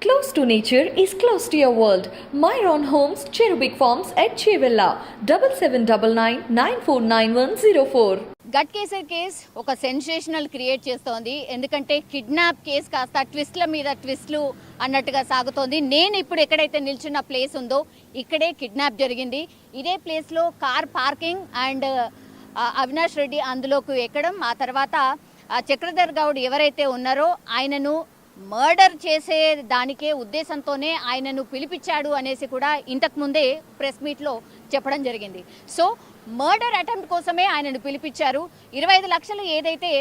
Close to nature is close to your world. Myron Homes, Cherubic Farms at Chevilla, 7799949104. Ghatkesar case ఒక sensational create చేస్తోంది. ఎందుకంటే kidnap case కాస్త ట్విస్ట్ల మీద ట్విస్ట్లు అన్నట్టుగా సాగుతోంది. నేను ఇప్పుడు ఎక్కడైతే నిల్చున్న ప్లేస్ ఉందో ఇక్కడే కిడ్నాప్ జరిగింది. ఇదే ప్లేస్లో car parking and Avinash Reddy అందులోకి ఎక్కడం, ఆ తర్వాత చక్రధర్ గౌడ్ ఎవరైతే ఉన్నారో ఆయనను మర్డర్ చేసే దానికే ఉద్దేశంతోనే ఆయనను పిలిపించాడు అనేసి కూడా ఇంతకుముందే ప్రెస్ మీట్లో చెప్పడం జరిగింది. సో మర్డర్ అటెంప్ట్ కోసమే ఆయనను పిలిపించారు. 25 లక్షలు ఏదైతే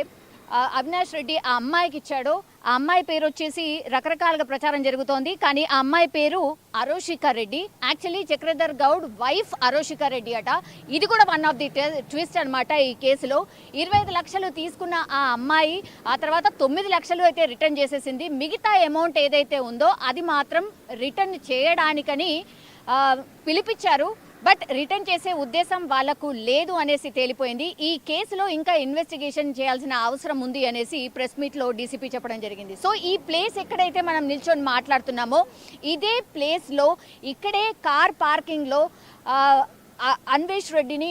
అవినాష్ రెడ్డి ఆ అమ్మాయికి ఇచ్చాడో ఆ అమ్మాయి పేరు వచ్చేసి రకరకాలుగా ప్రచారం జరుగుతోంది. కానీ ఆ అమ్మాయి పేరు అరోషిక రెడ్డి. యాక్చువల్లీ చక్రధర్ గౌడ్ వైఫ్ అరోషిక రెడ్డి అట. ఇది కూడా వన్ ఆఫ్ ది ట్విస్ట్ అనమాట ఈ కేసులో. 25 లక్షలు తీసుకున్న ఆ అమ్మాయి ఆ తర్వాత 9 లక్షలు అయితే రిటర్న్ చేసేసింది. మిగతా అమౌంట్ ఏదైతే ఉందో అది మాత్రం రిటర్న్ చేయడానికని పిలిపించారు. బట్ రిటర్న్ చేసే ఉద్దేశం వాళ్లకు లేదు అనేసి తేలిపోయింది. ఈ కేసులో ఇంకా ఇన్వెస్టిగేషన్ చేయాల్సిన అవసరం ఉంది అనేసి ప్రెస్ మీట్లో డీసీపీ చెప్పడం జరిగింది. సో ఈ ప్లేస్ ఎక్కడైతే మనం నిల్చొని మాట్లాడుతున్నామో ఇదే ప్లేస్లో ఇక్కడే కార్ పార్కింగ్లో అన్వేష్ రెడ్డిని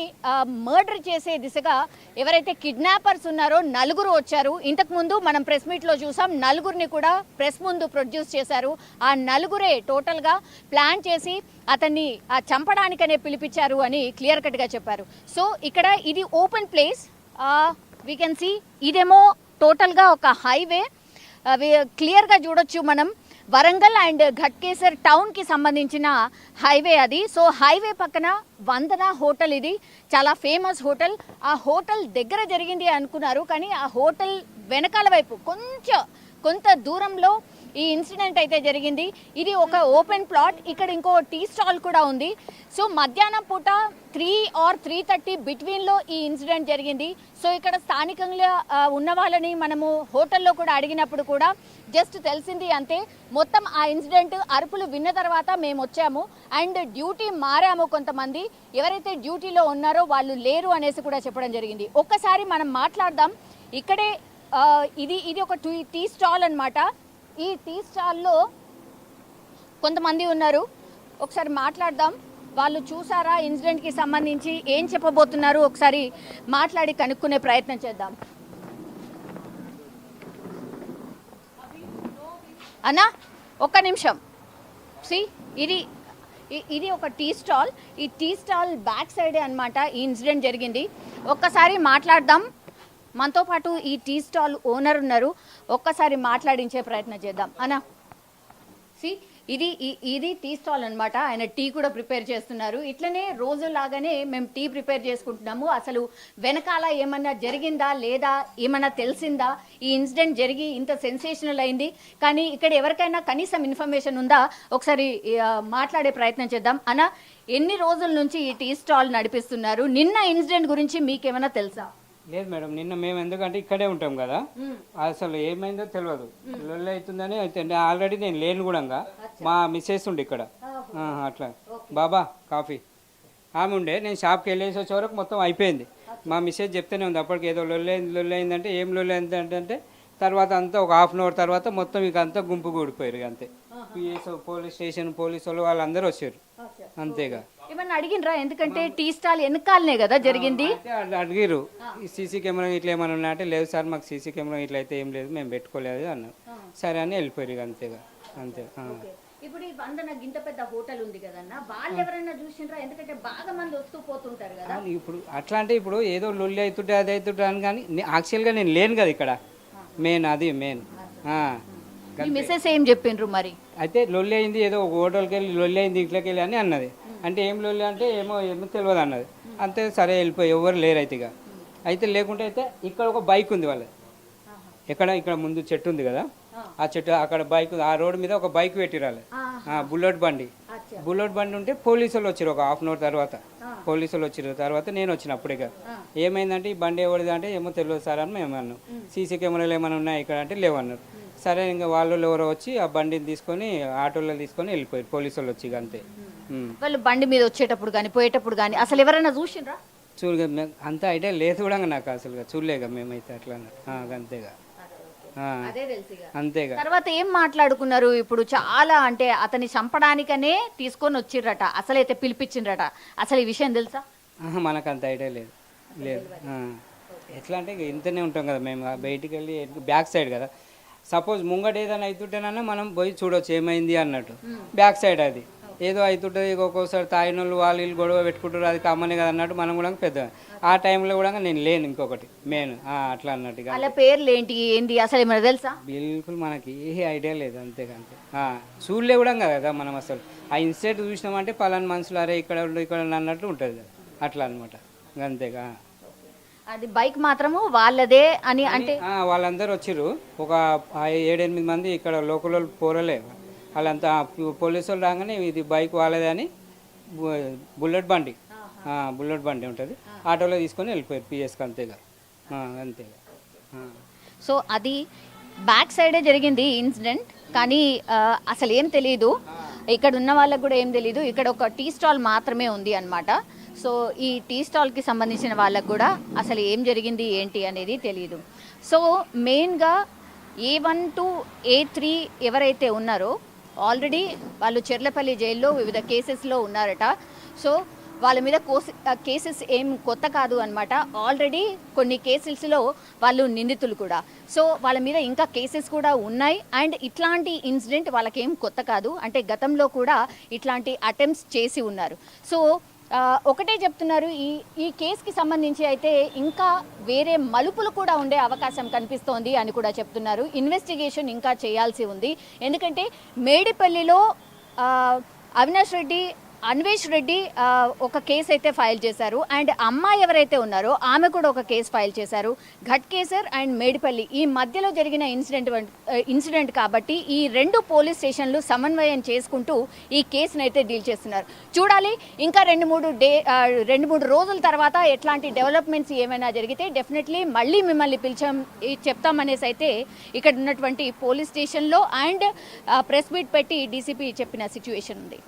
మర్డర్ చేసే దిశగా ఎవరైతే కిడ్నాపర్స్ ఉన్నారో నలుగురు వచ్చారు. ఇంతకుముందు మనం ప్రెస్ మీట్లో చూసాం, నలుగురిని కూడా ప్రెస్ ముందు ప్రొడ్యూస్ చేశారు. ఆ నలుగురే టోటల్గా ప్లాన్ చేసి అతన్ని చంపడానికనే పిలిపించారు అని క్లియర్ కట్గా చెప్పారు. సో ఇక్కడ ఇది open place, we can see ఇదేమో టోటల్గా ఒక హైవే. క్లియర్గా చూడొచ్చు మనం వరంగల్ అండ్ ఘట్కేసర్ టౌన్కి సంబంధించిన హైవే అది. సో హైవే పక్కన వందన హోటల్, ఇది చాలా ఫేమస్ హోటల్. ఆ హోటల్ దగ్గర జరిగింది అనుకున్నారు, కానీ ఆ హోటల్ వెనకాల వైపు కొంత దూరంలో ఈ ఇన్సిడెంట్ అయితే జరిగింది. ఇది ఒక ఓపెన్ ప్లాట్. ఇక్కడ ఇంకో టీ స్టాల్ కూడా ఉంది. సో మధ్యాహ్నం పూట 3 or 3:30 బిట్వీన్లో ఈ ఇన్సిడెంట్ జరిగింది. సో ఇక్కడ స్థానికంగా ఉన్న వాళ్ళని మనము హోటల్లో కూడా అడిగినప్పుడు కూడా జస్ట్ తెలిసింది అంతే. మొత్తం ఆ ఇన్సిడెంట్ అరుపులు విన్న తర్వాత మేము వచ్చాము అండ్ డ్యూటీ మారాము. కొంతమంది ఎవరైతే డ్యూటీలో ఉన్నారో వాళ్ళు లేరు అనేసి కూడా చెప్పడం జరిగింది. ఒక్కసారి మనం మాట్లాడదాం. ఇక్కడే ఇది ఒక టీ స్టాల్ అన్నమాట. ఈ టీ స్టాల్లో కొంతమంది ఉన్నారు, ఒకసారి మాట్లాడదాం. వాళ్ళు చూసారా ఇన్సిడెంట్కి సంబంధించి, ఏం చెప్పబోతున్నారు ఒకసారి మాట్లాడి కనుక్కునే ప్రయత్నం చేద్దాం. అన్నా ఒక్క నిమిషం. ఇది ఒక టీ స్టాల్. ఈ టీ స్టాల్ బ్యాక్ సైడే అన్నమాట ఈ ఇన్సిడెంట్ జరిగింది. ఒక్కసారి మాట్లాడదాం. మనతో పాటు ఈ టీ స్టాల్ ఓనర్ ఉన్నారు, ఒక్కసారి మాట్లాడించే ప్రయత్నం చేద్దాం. అన్నా ఇది టీ స్టాల్ అనమాట. ఆయన టీ కూడా ప్రిపేర్ చేస్తున్నారు. ఇట్లనే రోజులాగానే మేము టీ ప్రిపేర్ చేసుకుంటున్నాము. అసలు వెనకాల ఏమన్నా జరిగిందా లేదా, ఏమన్నా తెలిసిందా? ఈ ఇన్సిడెంట్ జరిగి ఇంత సెన్సేషనల్ అయింది, కానీ ఇక్కడ ఎవరికైనా కనీసం ఇన్ఫర్మేషన్ ఉందా? ఒకసారి మాట్లాడే ప్రయత్నం చేద్దాం. అన్న, ఎన్ని రోజుల నుంచి ఈ టీ స్టాల్ నడిపిస్తున్నారు? నిన్న ఇన్సిడెంట్ గురించి మీకేమైనా తెలుసా? లేదు మేడం, నిన్న మేము ఎందుకంటే ఇక్కడే ఉంటాం కదా, అసలు ఏమైందో తెలియదు. లొల్లి అవుతుందని ఆల్రెడీ నేను లేను కూడా, మా మిస్సెస్ ఉండే ఇక్కడ అట్లా బాబా కాఫీ ఆమె ఉండే. నేను షాప్కి వెళ్ళేసి వచ్చే వరకు మొత్తం అయిపోయింది. మా మిస్సెస్ చెప్తూనే ఉంది అప్పటికి, ఏదో లొల్లి అయిందంటే. ఏం లొల్లి అయిందంటే తర్వాత అంతా ఒక హాఫ్ అన్ అవర్ తర్వాత మొత్తం ఇక అంతా గుంపు కూడిపోయారు. అంతే పిఎస్, పోలీస్ స్టేషన్, పోలీసు వాళ్ళు వాళ్ళందరూ వచ్చారు. అంతేగా. ఏమన్నా అడిగినరా? ఎందుకంటే టీ స్టాల్ వెనకాలనే కదా జరిగింది. అడిగిరు సీసీ కెమెరా ఇట్లా ఏమైనా ఉన్నాయంటే, లేదు సార్ మాకు సీసీ కెమెరా ఇట్లా అయితే ఏం లేదు, మేము పెట్టుకోలేదు అన్నారు. సరే అని వెళ్ళిపోయారు. అంతేగా. అంతే. ఇప్పుడు ఈ వందన గింత పెద్ద హోటల్ ఉంది కదన్నా, వాళ్ళు ఎవరైనా చూసిండ్రా? ఎందుకంటే బాగా మంది వస్తూ పోతుంటారు కదా. ఇప్పుడు అట్లా అంటే ఇప్పుడు ఏదో లొల్లి అవుతుంటే అది అవుతుంటే అని, కానీ యాక్చువల్గా నేను లేను కదా ఇక్కడ. మెయిన్ మిస్సెస్ ఏం చెప్పిండ్రు మరి? అయితే లొల్లి అయింది, ఏదో ఒక హోటల్కి వెళ్ళి లొల్లి అయింది, ఇంట్లోకి వెళ్ళి అని అన్నది. అంటే ఏం లొల్లి అంటే ఏమో తెలియదు అన్నది. అంతే, సరే వెళ్ళిపోయి ఎవరు లేరు. అయితే లేకుంటే అయితే ఇక్కడ ఒక బైక్ ఉంది వాళ్ళది. ఇక్కడ ముందు చెట్టు ఉంది కదా, ఆ చెట్టు అక్కడ బైక్, ఆ రోడ్డు మీద ఒక బైక్ పెట్టిరాలి, బుల్లెట్ బండి ఉంటే పోలీసు వాళ్ళు వచ్చారు. ఒక హాఫ్ అన్ అవర్ తర్వాత పోలీసు వాళ్ళు వచ్చిన తర్వాత నేను వచ్చిన. అప్పుడే ఏమైందంటే ఈ బండి ఎవరిది అంటే ఏమో తెలియదు సార్ అని మేము అన్నాం. సీసీ కెమెరాలు ఏమైనా ఉన్నాయి ఇక్కడ అంటే లేవన్నారు. సరే ఇంకా వాళ్ళు ఎవరో వచ్చి ఆ బండిని తీసుకొని ఆటోలో తీసుకొని వెళ్ళిపోయారు పోలీసు వాళ్ళు వచ్చి. అంతే. వాళ్ళు బండి మీద వచ్చేటప్పుడు కానీ పోయేటప్పుడు కానీ అసలు ఎవరైనా చూసిండ్రా? చూడగా అంత ఐడియా లేదు కూడా నాకు, అసలు చూడలేక మేమైతే అట్లా అంతేగా. అదే తెలుసు ఇక. అంతేగా. తర్వాత ఏం మాట్లాడుకున్నారు? ఇప్పుడు చాలా అంటే అతన్ని చంపడానికనే తీసుకొని వచ్చిర్రట, అసలైతే పిలిపించిండ్రట. అసలు ఈ విషయం తెలుసా? మనకు అంత ఐడియా లేదు. లేదు. ఎట్లా అంటే ఇక ఇంతనే ఉంటాం కదా మేము, బయటికి వెళ్ళి బ్యాక్ సైడ్ కదా. సపోజ్ ముంగట ఏదైనా అవుతుంటేనన్నా మనం పోయి చూడవచ్చు ఏమైంది అన్నట్టు. బ్యాక్ సైడ్ అది ఏదో అవుతుంటుంది. ఒక్కోసారి తాగిన వాళ్ళు వీళ్ళు గొడవ పెట్టుకుంటారు, అది కామనే కదా అన్నట్టు. మనం కూడా పెద్ద ఆ టైంలో కూడా నేను లేను, ఇంకొకటి మెయిన్ అట్లా అన్నట్టుగా. వాళ్ళ పేర్లు ఏంటి ఏంటి అసలు ఏమైనా తెలుసా? బిల్కుల్ మనకి ఏ ఐడియా లేదు. అంతేకంతే. చూడలే కూడా కదా మనం అసలు. ఆ ఇన్సిడెంట్ చూసినామంటే పలానా మనుషులు అరే ఇక్కడ ఉండు ఇక్కడ ఉండు అన్నట్లు ఉంటుంది కదా, అట్లా అనమాట. అంతేగా. అది బైక్ మాత్రము వాళ్ళదే అని అంటే వాళ్ళందరూ వచ్చిర్రు. ఒక 7-8 మంది ఇక్కడ లోకల్ వాళ్ళు పోరలే. వాళ్ళంతా పోలీసు వాళ్ళు రాగానే ఇది బైక్ వాళ్ళదే అని బుల్లెట్ బండి ఉంటుంది, ఆటోలో తీసుకొని వెళ్ళిపోయారు పిఎస్కి. అంతేగా. అంతేగా. సో అది బ్యాక్ సైడే జరిగింది ఇన్సిడెంట్. కానీ అసలు ఏం తెలియదు, ఇక్కడ ఉన్న వాళ్ళకు కూడా ఏం తెలియదు. ఇక్కడ ఒక టీ స్టాల్ మాత్రమే ఉంది అన్నమాట. సో ఈ టీ స్టాల్కి సంబంధించిన వాళ్ళకు కూడా అసలు ఏం జరిగింది ఏంటి అనేది తెలియదు. సో మెయిన్గా A1 to A3 ఎవరైతే ఉన్నారో ఆల్రెడీ వాళ్ళు చెర్లపల్లి జైల్లో వివిధ కేసెస్లో ఉన్నారట. సో వాళ్ళ మీద కేసెస్ ఏం కొత్త కాదు అనమాట. ఆల్రెడీ కొన్ని కేసెస్లో వాళ్ళు నిందితులు కూడా. సో వాళ్ళ మీద ఇంకా కేసెస్ కూడా ఉన్నాయి. అండ్ ఇట్లాంటి ఇన్సిడెంట్ వాళ్ళకేం కొత్త కాదు, అంటే గతంలో కూడా ఇట్లాంటి అటెంప్ట్స్ చేసి ఉన్నారు. సో ఒకటే చెప్తున్నారు, ఈ కేసుకి సంబంధించి అయితే ఇంకా వేరే మలుపులు కూడా ఉండే అవకాశం కనిపిస్తోంది అని కూడా చెప్తున్నారు. ఇన్వెస్టిగేషన్ ఇంకా చేయాల్సి ఉంది. ఎందుకంటే మేడిపల్లిలో అన్వేష్ రెడ్డి ఒక కేసు అయితే ఫైల్ చేశారు. అండ్ అమ్మాయి ఎవరైతే ఉన్నారో ఆమె కూడా ఒక కేసు ఫైల్ చేశారు. ఘట్కేసర్ అండ్ మేడిపల్లి ఈ మధ్యలో జరిగిన ఇన్సిడెంట్ కాబట్టి ఈ 2 పోలీస్ స్టేషన్లు సమన్వయం చేసుకుంటూ ఈ కేసును అయితే డీల్ చేస్తున్నారు. చూడాలి ఇంకా 2-3 రోజుల తర్వాత ఎట్లాంటి డెవలప్మెంట్స్ ఏమైనా జరిగితే డెఫినెట్లీ మళ్ళీ మిమ్మల్ని చెప్తామనేసి అయితే ఇక్కడ ఉన్నటువంటి పోలీస్ స్టేషన్లో అండ్ ప్రెస్ మీట్ పెట్టి డీసీపీ చెప్పిన సిచ్యువేషన్ ఉంది.